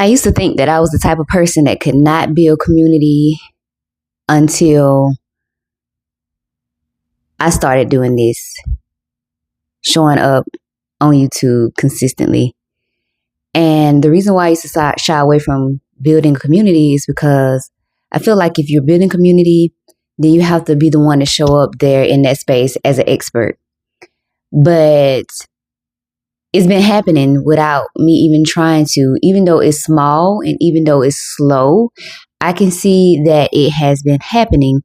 I used to think that I was the type of person that could not build community until I started doing this, showing up on YouTube consistently. And the reason why I used to shy away from building community is because I feel like if you're building community, then you have to be the one to show up there in that space as an expert. But it's been happening without me even trying to. Even though it's small and even though it's slow, I can see that it has been happening.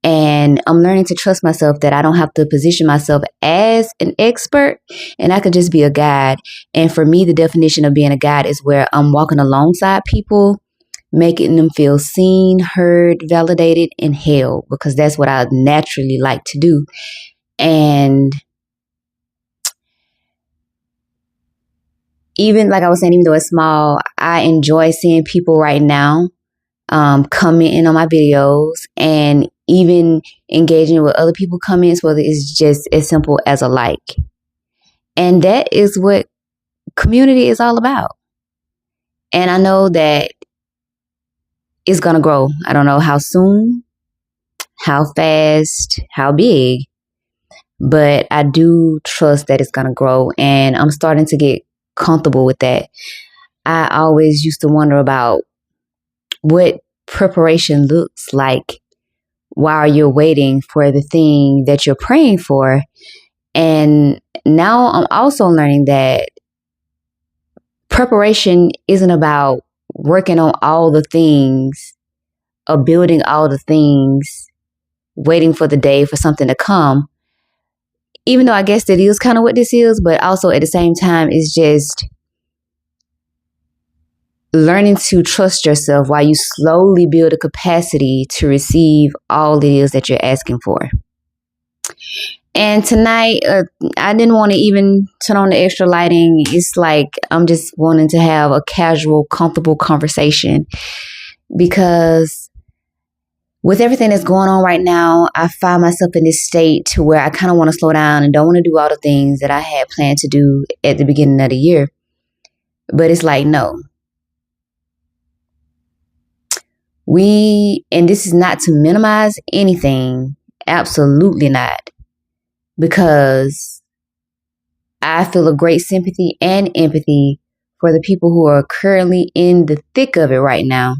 And I'm learning to trust myself that I don't have to position myself as an expert, and I could just be a guide. And for me, the definition of being a guide is where I'm walking alongside people, making them feel seen, heard, validated, and held, because that's what I naturally like to do. And even like I was saying, even though it's small, I enjoy seeing people right now commenting on my videos and even engaging with other people's comments, whether it's just as simple as a like. And that is what community is all about. And I know that it's going to grow. I don't know how soon, how fast, how big, but I do trust that it's going to grow. And I'm starting to get comfortable with that. I always used to wonder about what preparation looks like while you're waiting for the thing that you're praying for. And now I'm also learning that preparation isn't about working on all the things or building all the things, waiting for the day for something to come. Even though I guess that is kind of what this is, but also at the same time, it's just learning to trust yourself while you slowly build a capacity to receive all it is that you're asking for. And tonight, I didn't want to even turn on the extra lighting. It's like I'm just wanting to have a casual, comfortable conversation, because with everything that's going on right now, I find myself in this state to where I kind of want to slow down and don't want to do all the things that I had planned to do at the beginning of the year. But it's like, no. And this is not to minimize anything, absolutely not, because I feel a great sympathy and empathy for the people who are currently in the thick of it right now.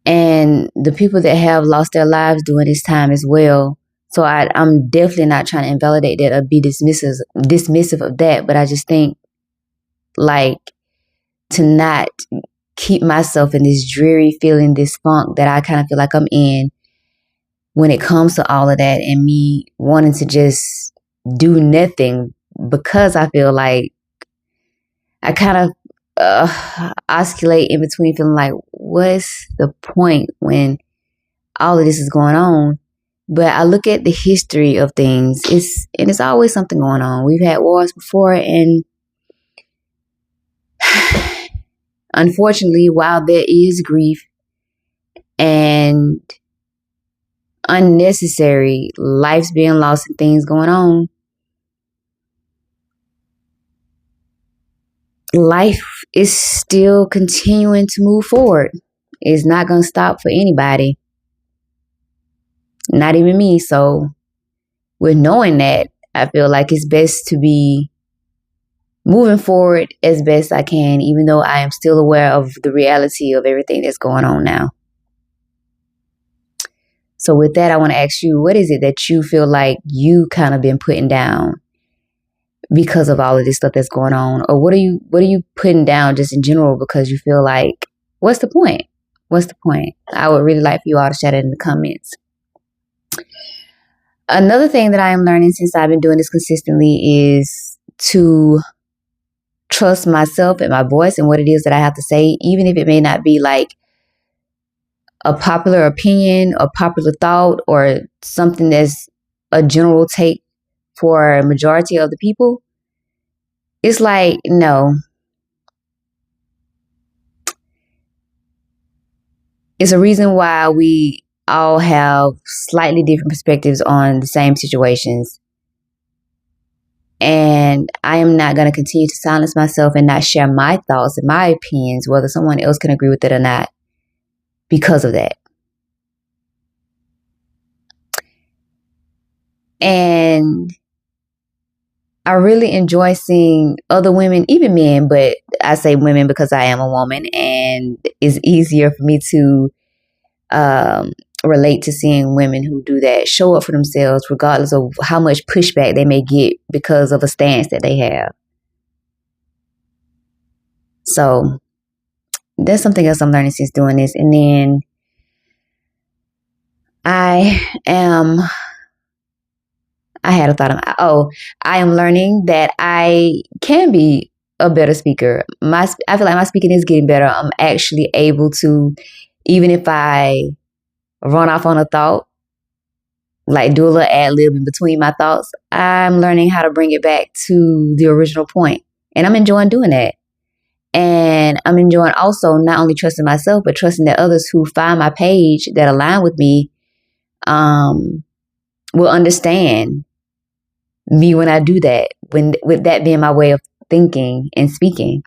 And the people that have lost their lives during this time as well. So I'm definitely not trying to invalidate that or be dismissive of that. But I just think, like, to not keep myself in this dreary feeling, this funk that I kind of feel like I'm in when it comes to all of that, and me wanting to just do nothing, because I feel like I kind of oscillate in between feeling like, what's the point when all of this is going on? But I look at the history of things, it's always something going on. We've had wars before, and unfortunately, while there is grief and unnecessary lives being lost and things going on, life is still continuing to move forward. It's not going to stop for anybody, not even me. So with knowing that, I feel like it's best to be moving forward as best I can, even though I am still aware of the reality of everything that's going on now. So with that, I want to ask you, what is it that you feel like you kind of been putting down because of all of this stuff that's going on? Or what are you putting down just in general because you feel like, what's the point? What's the point? I would really like for you all to share it in the comments. Another thing that I am learning since I've been doing this consistently is to trust myself and my voice and what it is that I have to say, even if it may not be like a popular opinion or popular thought or something that's a general take for a majority of the people. It's like, no. It's a reason why we all have slightly different perspectives on the same situations. And I am not going to continue to silence myself and not share my thoughts and my opinions, whether someone else can agree with it or not, because of that. And I really enjoy seeing other women, even men, but I say women because I am a woman, and it's easier for me to relate to seeing women who do that, show up for themselves, regardless of how much pushback they may get because of a stance that they have. So that's something else I'm learning since doing this. And then I had a thought of, I am learning that I can be a better speaker. I feel like my speaking is getting better. I'm actually able to, even if I run off on a thought, like do a little ad lib in between my thoughts, I'm learning how to bring it back to the original point. And I'm enjoying doing that. And I'm enjoying also not only trusting myself, but trusting that others who find my page that align with me will understand me when I do that, with that being my way of thinking and speaking.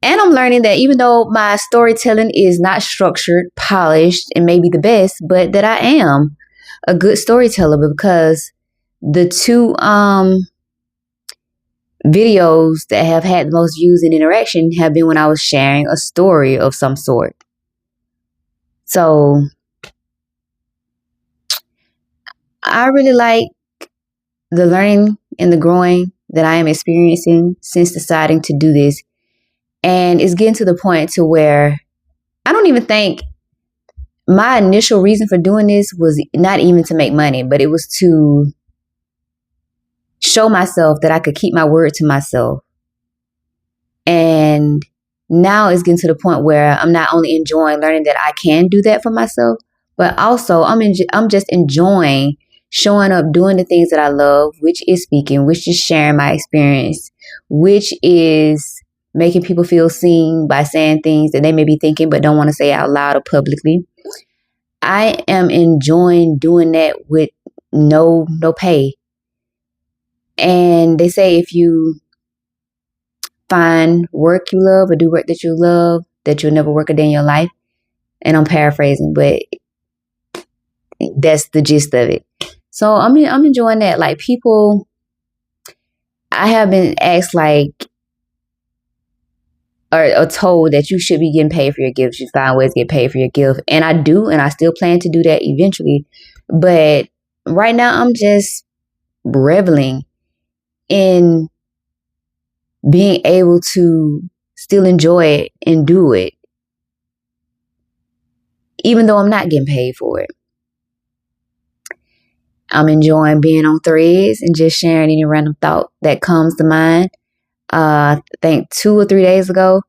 And I'm learning that even though my storytelling is not structured, polished, and maybe the best, but that I am a good storyteller, because the two videos that have had the most views and interaction have been when I was sharing a story of some sort. So I really like the learning and the growing that I am experiencing since deciding to do this. And it's getting to the point to where I don't even think my initial reason for doing this was not even to make money, but it was to show myself that I could keep my word to myself. And now it's getting to the point where I'm not only enjoying learning that I can do that for myself, but also I'm just enjoying showing up, doing the things that I love, which is speaking, which is sharing my experience, which is making people feel seen by saying things that they may be thinking but don't want to say out loud or publicly. I am enjoying doing that with no pay. And they say if you find work you love or do work that you love, that you'll never work a day in your life. And I'm paraphrasing, but that's the gist of it. So I'm enjoying that. Like, people, I have been asked like, or told that you should be getting paid for your gift. You should find ways to get paid for your gift. And I do, and I still plan to do that eventually. But right now I'm just reveling in being able to still enjoy it and do it, even though I'm not getting paid for it. I'm enjoying being on Threads and just sharing any random thought that comes to mind. I think 2 or 3 days ago,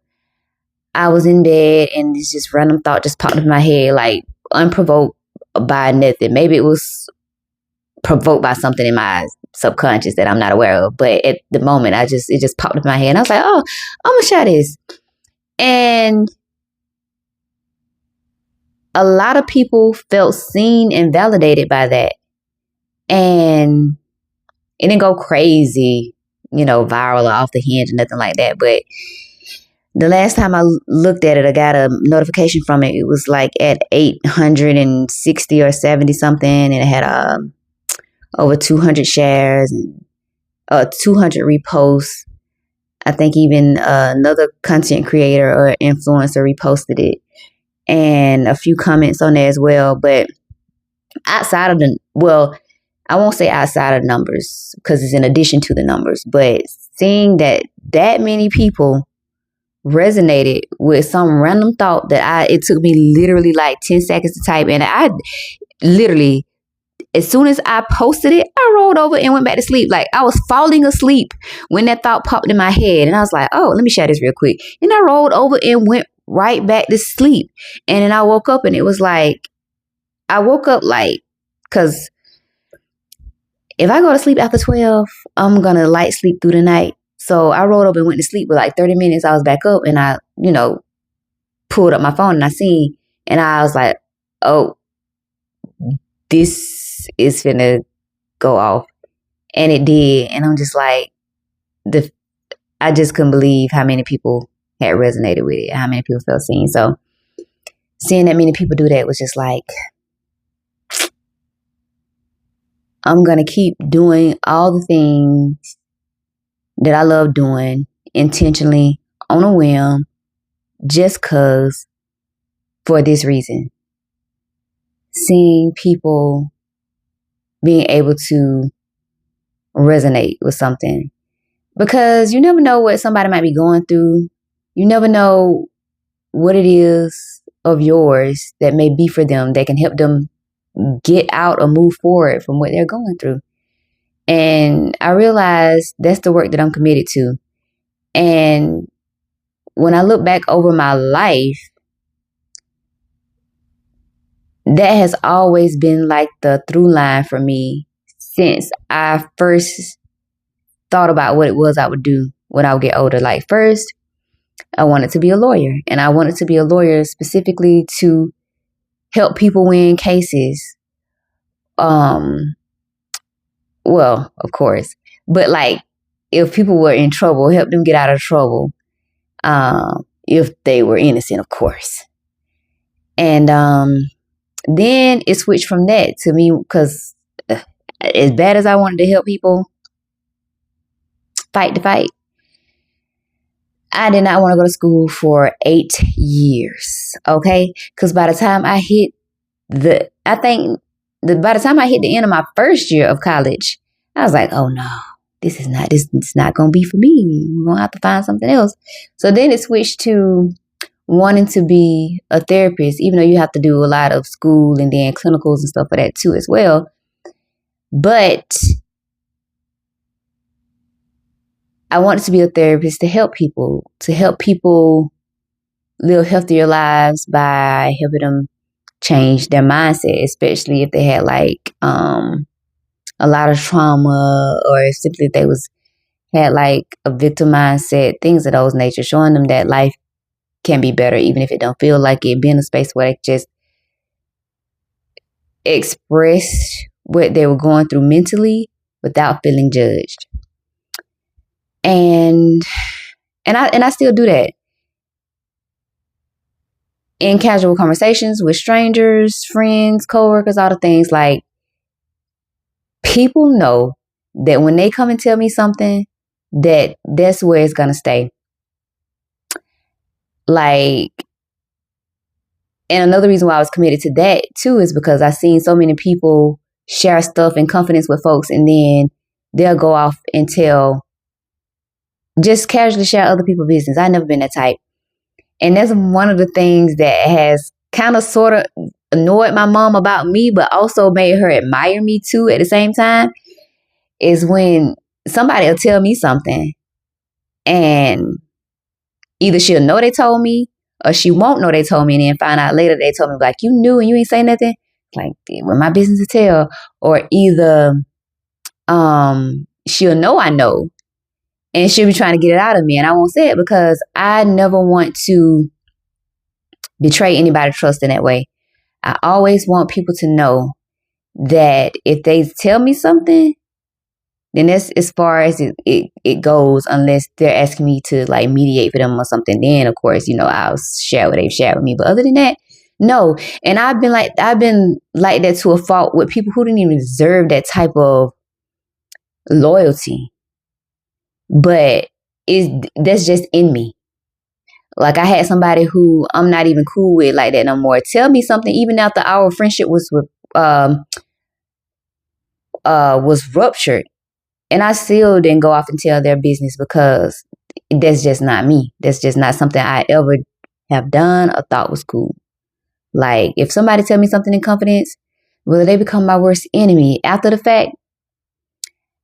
I was in bed and this just random thought just popped in my head, like unprovoked by nothing. Maybe it was provoked by something in my subconscious that I'm not aware of. But at the moment, it just popped in my head. And I was like, oh, I'm going to share this. And a lot of people felt seen and validated by that. And it didn't go crazy, viral or off the hinge or nothing like that. But the last time I looked at it, I got a notification from it. It was like at 860 or 70 something. And it had over 200 shares and 200 reposts. I think even another content creator or influencer reposted it. And a few comments on there as well. But outside of I won't say outside of numbers because it's in addition to the numbers, but seeing that many people resonated with some random thought that it took me literally like 10 seconds to type. And I literally, as soon as I posted it, I rolled over and went back to sleep. Like, I was falling asleep when that thought popped in my head. And I was like, oh, let me share this real quick. And I rolled over and went right back to sleep. And then I woke up and it was like, because if I go to sleep after 12, I'm going to light sleep through the night. So I rolled up and went to sleep. With like 30 minutes, I was back up and I, pulled up my phone and I seen, and I was like, oh, this is finna go off. And it did. And I'm just like, I just couldn't believe how many people had resonated with it, how many people felt seen. So seeing that many people do that was just like, I'm going to keep doing all the things that I love doing intentionally on a whim, just cause for this reason. Seeing people being able to resonate with something, because you never know what somebody might be going through. You never know what it is of yours that may be for them that can help them get out or move forward from what they're going through. And I realized that's the work that I'm committed to. And when I look back over my life, that has always been like the through line for me since I first thought about what it was I would do when I would get older. Like, first, I wanted to be a lawyer, and I wanted to be a lawyer specifically to help people win cases. Well, of course, but like, if people were in trouble, help them get out of trouble. If they were innocent, of course. And then it switched from that to me, because as bad as I wanted to help people fight the fight, I did not want to go to school for 8 years. Okay. Because by the time I hit by the time I hit the end of my first year of college, I was like, oh no, this is not going to be for me. We're going to have to find something else. So then it switched to wanting to be a therapist, even though you have to do a lot of school and then clinicals and stuff for that too as well. But I wanted to be a therapist to help people live healthier lives by helping them change their mindset, especially if they had like a lot of trauma, or if simply they had like a victim mindset, things of those nature, showing them that life can be better even if it don't feel like it, being a space where they just express what they were going through mentally without feeling judged. And I still do that in casual conversations with strangers, friends, coworkers, all the things. Like, people know that when they come and tell me something, that's where it's gonna stay. Like, and another reason why I was committed to that too is because I've seen so many people share stuff in confidence with folks, and then they'll go off and just casually share other people's business. I've never been that type. And that's one of the things that has kind of sort of annoyed my mom about me, but also made her admire me too at the same time, is when somebody will tell me something and either she'll know they told me or she won't know they told me, and then find out later they told me, like, you knew and you ain't say nothing. Like, well, my business to tell. Or either she'll know I know, and she'll be trying to get it out of me, and I won't say it because I never want to betray anybody's trust in that way. I always want people to know that if they tell me something, then that's as far as it goes, unless they're asking me to like mediate for them or something. Then of course, I'll share what they've shared with me. But other than that, no. And I've been like that to a fault with people who didn't even deserve that type of loyalty. But that's just in me. Like, I had somebody who I'm not even cool with like that no more tell me something, even after our friendship was ruptured, and I still didn't go off and tell their business, because that's just not me. That's just not something I ever have done or thought was cool. Like, if somebody tell me something in confidence, will they become my worst enemy after the fact?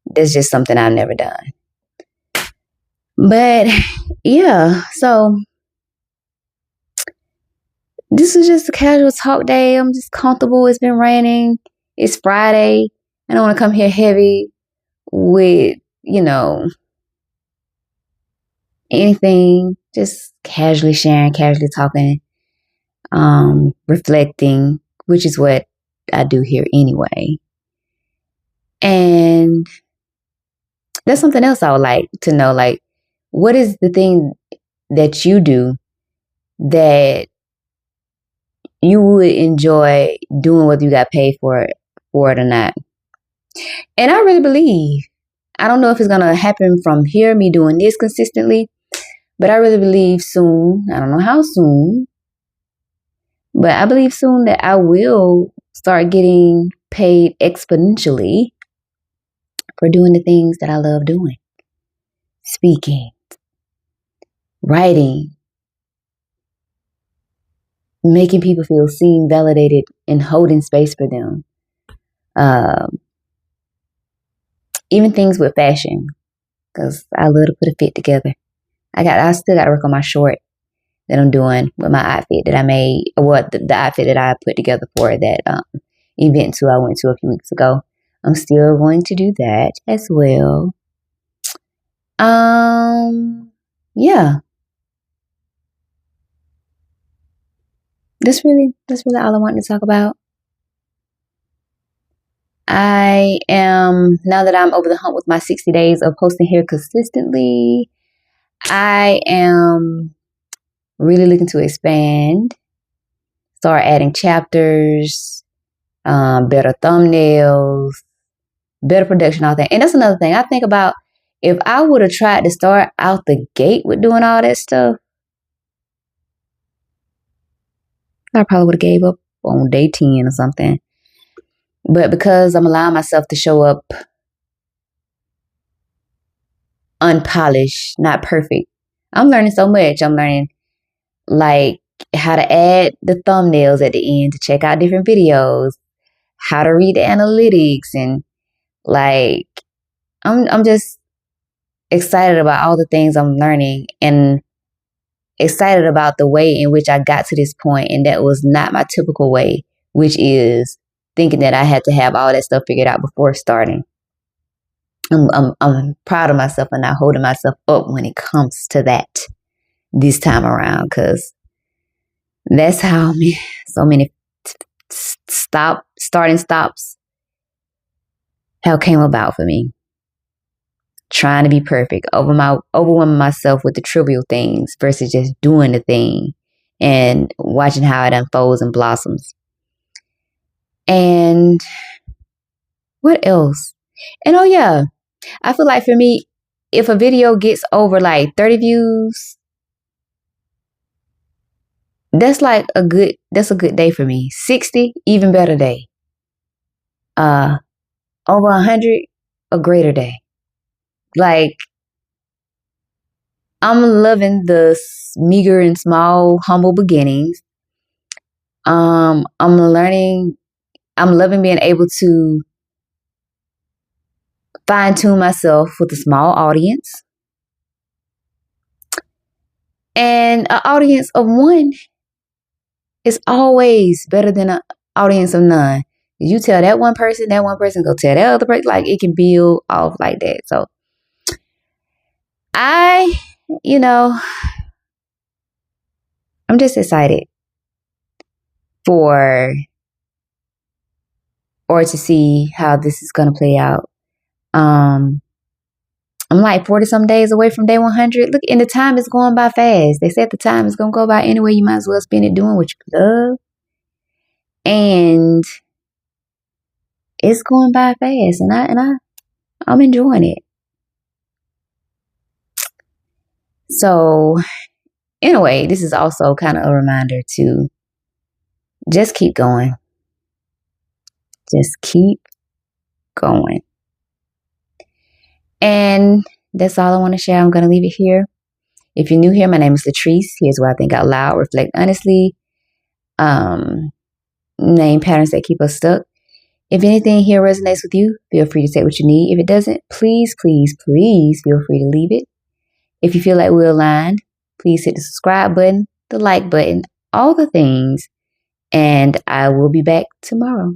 That's just something I've never done. But yeah, so this is just a casual talk day. I'm just comfortable. It's been raining. It's Friday. I don't want to come here heavy with, anything. Just casually sharing, casually talking, reflecting, which is what I do here anyway. And That's something else I would like to know. Like, what is the thing that you do that you would enjoy doing, whether you got paid for it or not? And I really believe, I don't know if it's gonna happen from here, me doing this consistently, but I really believe soon, I don't know how soon, but I believe soon that I will start getting paid exponentially for doing the things that I love doing. Speaking, writing, making people feel seen, validated, and holding space for them. Even things with fashion, because I love to put a fit together. I still got to work on my short that I'm doing with my outfit that I made, the outfit that I put together for that event too I went to a few weeks ago. I'm still going to do that as well. Yeah. That's really all I wanted to talk about. I am, now that I'm over the hump with my 60 days of posting here consistently, I am really looking to expand, start adding chapters, better thumbnails, better production, all that. And that's another thing I think about. If I would have tried to start out the gate with doing all that stuff, I probably would have gave up on day 10 or something. But because I'm allowing myself to show up unpolished, not perfect, I'm learning so much. I'm learning like how to add the thumbnails at the end to check out different videos, how to read the analytics, and like I'm just excited about all the things I'm learning and excited about the way in which I got to this point, and that was not my typical way, which is thinking that I had to have all that stuff figured out before starting. I'm proud of myself and not holding myself up when it comes to that this time around, because that's how so many starting stops how came about for me. Trying to be perfect, overwhelming myself with the trivial things versus just doing the thing and watching how it unfolds and blossoms. And what else? And oh yeah, I feel like for me, if a video gets over like 30 views, that's a good day for me. 60, even better day. Over 100, a greater day. Like, I'm loving the meager and small, humble beginnings. I'm loving being able to fine tune myself with a small audience. And an audience of one is always better than an audience of none. You tell that one person go tell that other person. Like, it can build off like that. So I'm just excited to see how this is going to play out. I'm like 40 some days away from day 100. Look, and the time is going by fast. They said the time is going to go by anyway. You might as well spend it doing what you love. And it's going by fast, and I'm enjoying it. So, in a way, this is also kind of a reminder to just keep going. Just keep going. And that's all I want to share. I'm going to leave it here. If you're new here, my name is Latrice. Here's where I think out loud, reflect honestly, name patterns that keep us stuck. If anything here resonates with you, feel free to take what you need. If it doesn't, please, please, please feel free to leave it. If you feel like we're aligned, please hit the subscribe button, the like button, all the things, and I will be back tomorrow.